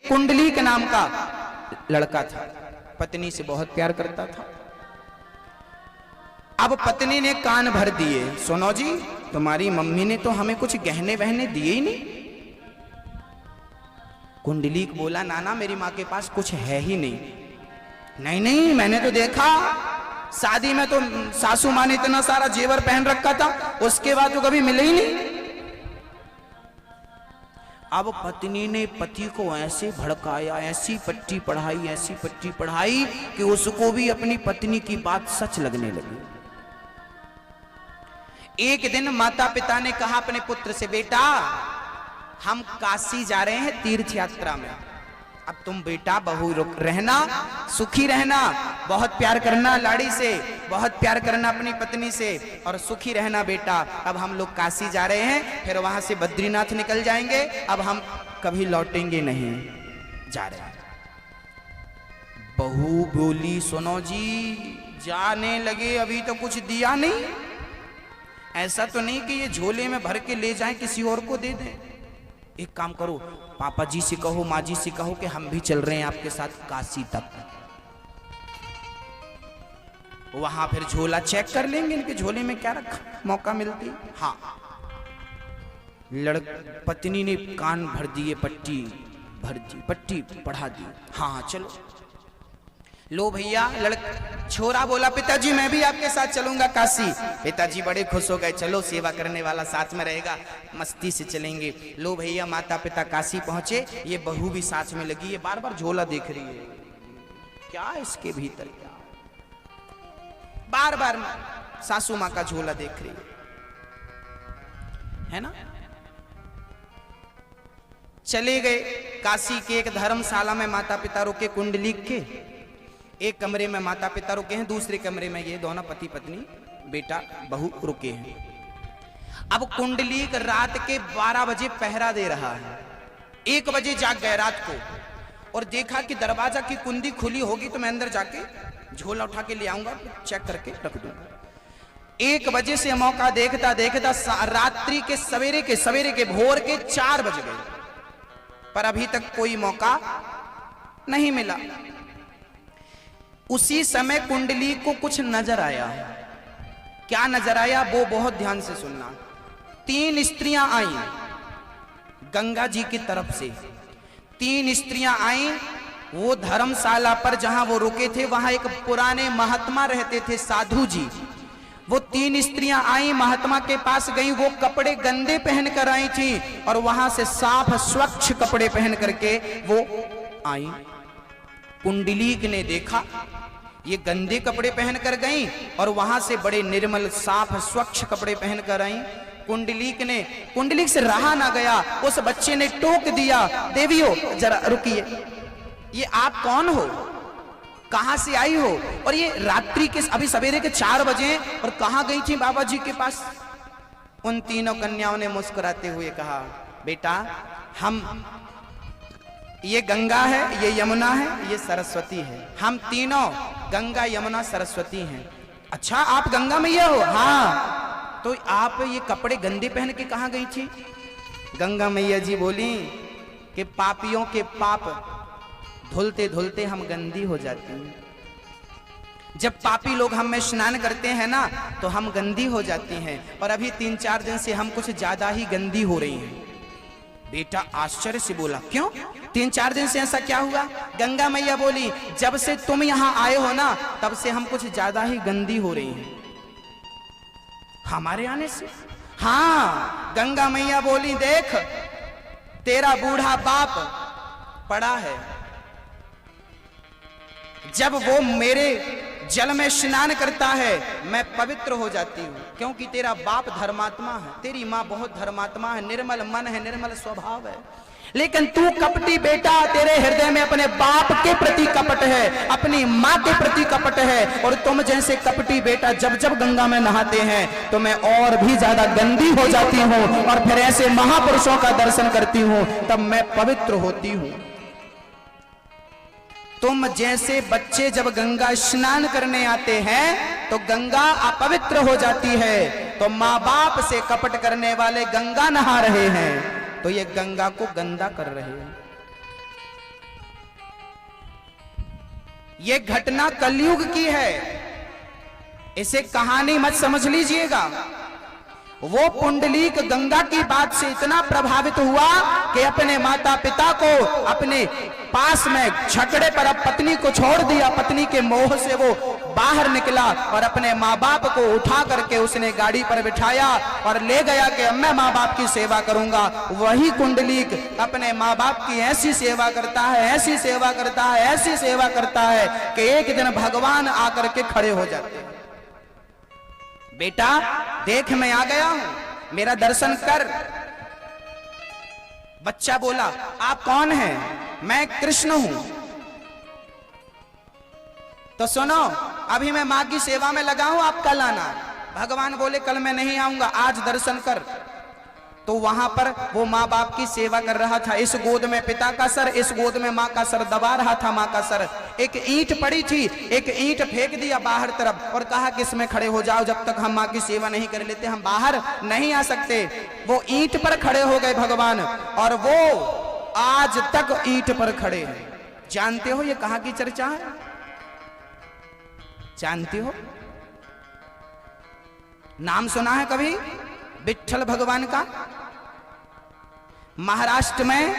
कुंडली के नाम का लड़का था, पत्नी से बहुत प्यार करता था। अब पत्नी ने कान भर दिए, सुनो जी तुम्हारी मम्मी ने तो हमें कुछ गहने वहने दिए ही नहीं। कुंडलीक बोला नाना मेरी माँ के पास कुछ है ही नहीं। नहीं नहीं मैंने तो देखा, शादी में तो सासू माँ ने इतना सारा जेवर पहन रखा था, उसके बाद तो कभी मिले ही नहीं। अब पत्नी ने पति को ऐसे भड़काया, ऐसी पट्टी पढ़ाई, ऐसी पट्टी पढ़ाई कि उसको भी अपनी पत्नी की बात सच लगने लगी। एक दिन माता पिता ने कहा अपने पुत्र से, बेटा हम काशी जा रहे हैं तीर्थ यात्रा में, अब तुम बेटा बहू रहना, सुखी रहना, बहुत प्यार करना लाड़ी से, बहुत प्यार करना अपनी पत्नी से और सुखी रहना बेटा। अब हम लोग काशी जा रहे हैं, फिर वहां से बद्रीनाथ निकल जाएंगे, अब हम कभी लौटेंगे नहीं, जा रहे हैं। बहू बोली सुनो जी जाने लगे अभी तो कुछ दिया नहीं, ऐसा तो नहीं कि ये झोले में भर के ले जाएं किसी और को दे दें। एक काम करो पापा जी से कहो, माँ जी से कहो कि हम भी चल रहे हैं आपके साथ काशी तक, वहां फिर झोला चेक कर लेंगे इनके झोले में क्या रखा, मौका मिलती। हाँ पत्नी ने कान भर दिए, पट्टी भर दी, पट्टी पढ़ा दी। हाँ चलो लो भैया। छोरा बोला पिताजी मैं भी आपके साथ चलूंगा काशी। पिताजी बड़े खुश हो गए, चलो सेवा करने वाला साथ में रहेगा, मस्ती से चलेंगे। लो भैया माता पिता काशी पहुंचे, ये बहू भी साथ में लगी, ये बार बार झोला देख रही है, क्या इसके भीतर क्या, बार बार सासू माँ का झोला देख रही है ना। चले गए काशी के एक धर्मशाला में, माता पिता रुके कुंडली के। एक कमरे में माता पिता रुके हैं, दूसरे कमरे में ये दोनों पति पत्नी बेटा बहू रुके हैं। अब कुंडलीक रात के 12 बजे पहरा दे रहा है। 1 बजे जाग गए रात को और देखा कि दरवाजा की कुंडी खुली होगी तो मैं अंदर जाके झोला उठा के ले आऊंगा, चेक करके रख दूंगा। 1 बजे से मौका देखता देखता रात्रि के सवेरे के भोर के 4 बज गए, पर अभी तक कोई मौका नहीं मिला। उसी समय कुंडली को कुछ नजर आया। क्या नजर आया वो बहुत ध्यान से सुनना। 3 स्त्रियां आई गंगा जी की तरफ से, 3 स्त्रियां आई। वो धर्मशाला पर जहां वो रुके थे वहां एक पुराने महात्मा रहते थे, साधु जी। वो 3 स्त्रियां आई, महात्मा के पास गई, वो कपड़े गंदे पहन कर आई थी और वहां से साफ स्वच्छ कपड़े पहन करके वो आई। कुंडलीक ने देखा ये गंदे कपड़े पहन कर गई और वहां से बड़े निर्मल साफ स्वच्छ कपड़े पहन कर आई। कुंडलीक से रहा ना गया, उस बच्चे ने टोक दिया, देवियो जरा रुकिए, ये आप कौन हो, कहां से आई हो, और ये रात्रि के अभी सवेरे के 4 बजे और कहां गई थी बाबा जी के पास। उन तीनों कन्याओं ने मुस्कुराते हुए कहा, बेटा हम, ये गंगा है, ये यमुना है, ये सरस्वती है, हम तीनों गंगा यमुना सरस्वती हैं। अच्छा आप गंगा मैया हो? हाँ। तो आप ये कपड़े गंदे पहन के कहां गई थी? गंगा मैया जी बोली कि पापियों के पाप धुलते धुलते हम गंदी हो जाती हैं। जब पापी लोग हम में स्नान करते हैं ना तो हम गंदी हो जाती हैं, और अभी 3-4 दिन से हम कुछ ज्यादा ही गंदी हो रही हैं। बेटा आश्चर्य से बोला, क्यों 3-4 दिन से ऐसा क्या हुआ? गंगा मैया बोली, जब से तुम यहां आए हो ना तब से हम कुछ ज्यादा ही गंदी हो रही हैं। हमारे आने से? हाँ। गंगा मैया बोली, देख तेरा बूढ़ा बाप पड़ा है, जब वो मेरे जल में स्नान करता है मैं पवित्र हो जाती हूँ, क्योंकि तेरा बाप धर्मात्मा है, तेरी माँ बहुत धर्मात्मा है, निर्मल मन है, निर्मल स्वभाव है। लेकिन तू कपटी बेटा, तेरे हृदय में अपने बाप के प्रति कपट है, अपनी माँ के प्रति कपट है, और तुम जैसे कपटी बेटा जब जब गंगा में नहाते हैं तो मैं और भी ज्यादा गंदी हो जाती हूँ, और फिर ऐसे महापुरुषों का दर्शन करती हूँ तब मैं पवित्र होती हूँ। तुम जैसे बच्चे जब गंगा स्नान करने आते हैं तो गंगा अपवित्र हो जाती है, तो माँ बाप से कपट करने वाले गंगा नहा रहे हैं तो ये गंगा को गंदा कर रहे हैं। ये घटना कलयुग की है, इसे कहानी मत समझ लीजिएगा। वो पुंडलीक गंगा की बात से इतना प्रभावित हुआ कि अपने माता पिता को अपने पास में झगड़े पर अब पत्नी को छोड़ दिया। पत्नी के मोह से वो बाहर निकला और अपने माँ बाप को उठा करके उसने गाड़ी पर बिठाया और ले गया कि अब मैं माँ बाप की सेवा करूंगा। वही कुंडलीक अपने माँ बाप की ऐसी सेवा करता है, ऐसी सेवा करता है, ऐसी सेवा करता है कि एक दिन भगवान आकर के खड़े हो जाते हैं। बेटा देख, मैं आ गया हूं, मेरा दर्शन कर। बच्चा बोला, आप कौन हैं? मैं कृष्ण हूं। तो सुनो, अभी मैं मां की सेवा में लगा हूं, आप कल आना। भगवान बोले, कल मैं नहीं आऊंगा, आज दर्शन कर। तो वहां पर वो माँ बाप की सेवा कर रहा था। इस गोद में पिता का सर, इस गोद में माँ का सर दबा रहा था। माँ का सर, एक ईंट पड़ी थी, एक ईंट फेंक दिया बाहर तरफ और कहा कि इसमें खड़े हो जाओ, जब तक हम माँ की सेवा नहीं कर लेते हम बाहर नहीं आ सकते। वो ईंट पर खड़े हो गए भगवान, और वो आज तक ईंट पर खड़े हैं। जानते हो ये कहाँ की चर्चा है? जानते हो? नाम सुना है कभी विट्ठल भगवान का? महाराष्ट्र में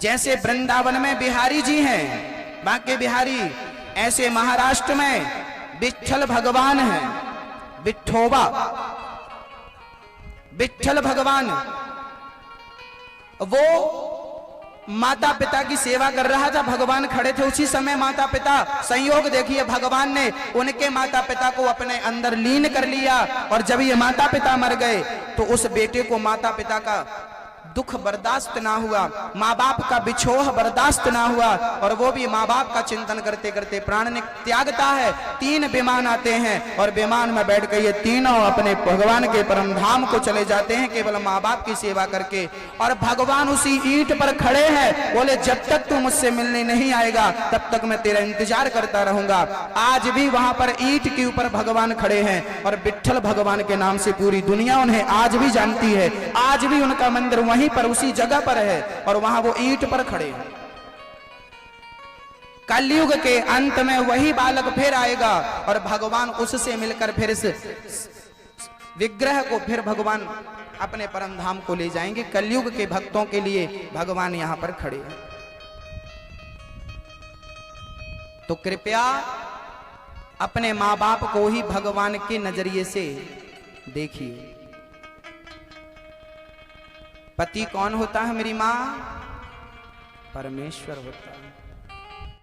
जैसे वृंदावन में बिहारी जी हैं, बांके बिहारी, ऐसे महाराष्ट्र में विट्ठल भगवान हैं। विठोबा विट्ठल भगवान, वो माता पिता की सेवा कर रहा था। भगवान खड़े थे, उसी समय माता पिता, संयोग देखिए, भगवान ने उनके माता पिता को अपने अंदर लीन कर लिया। और जब ये माता पिता मर गए तो उस बेटे को माता पिता का दुख बर्दाश्त ना हुआ, माँ बाप का बिछोह बर्दाश्त ना हुआ, और वो भी माँ बाप का चिंतन करते करते प्राण त्यागता है। 3 विमान आते हैं और विमान में बैठ कर ये तीनों अपने भगवान के परम धाम को चले जाते हैं, केवल माँ बाप की सेवा करके। और भगवान उसी ईंट पर खड़े हैं, बोले जब तक तू मुझसे मिलने नहीं आएगा तब तक मैं तेरा इंतजार करता रहूंगा। आज भी वहां पर ईंट के ऊपर भगवान खड़े हैं और विट्ठल भगवान के नाम से पूरी दुनिया उन्हें आज भी जानती है। आज भी उनका मंदिर वहीं पर उसी जगह पर है और वहां वो ईंट पर खड़े हैं। कलयुग के अंत में वही बालक फिर आएगा और भगवान उससे मिलकर फिर इस विग्रह को फिर भगवान अपने परम धाम को ले जाएंगे। कलयुग के भक्तों के लिए भगवान यहां पर खड़े हैं। तो कृपया अपने मां बाप को ही भगवान के नजरिए से देखिए। पति कौन होता है मेरी मां? परमेश्वर होता है।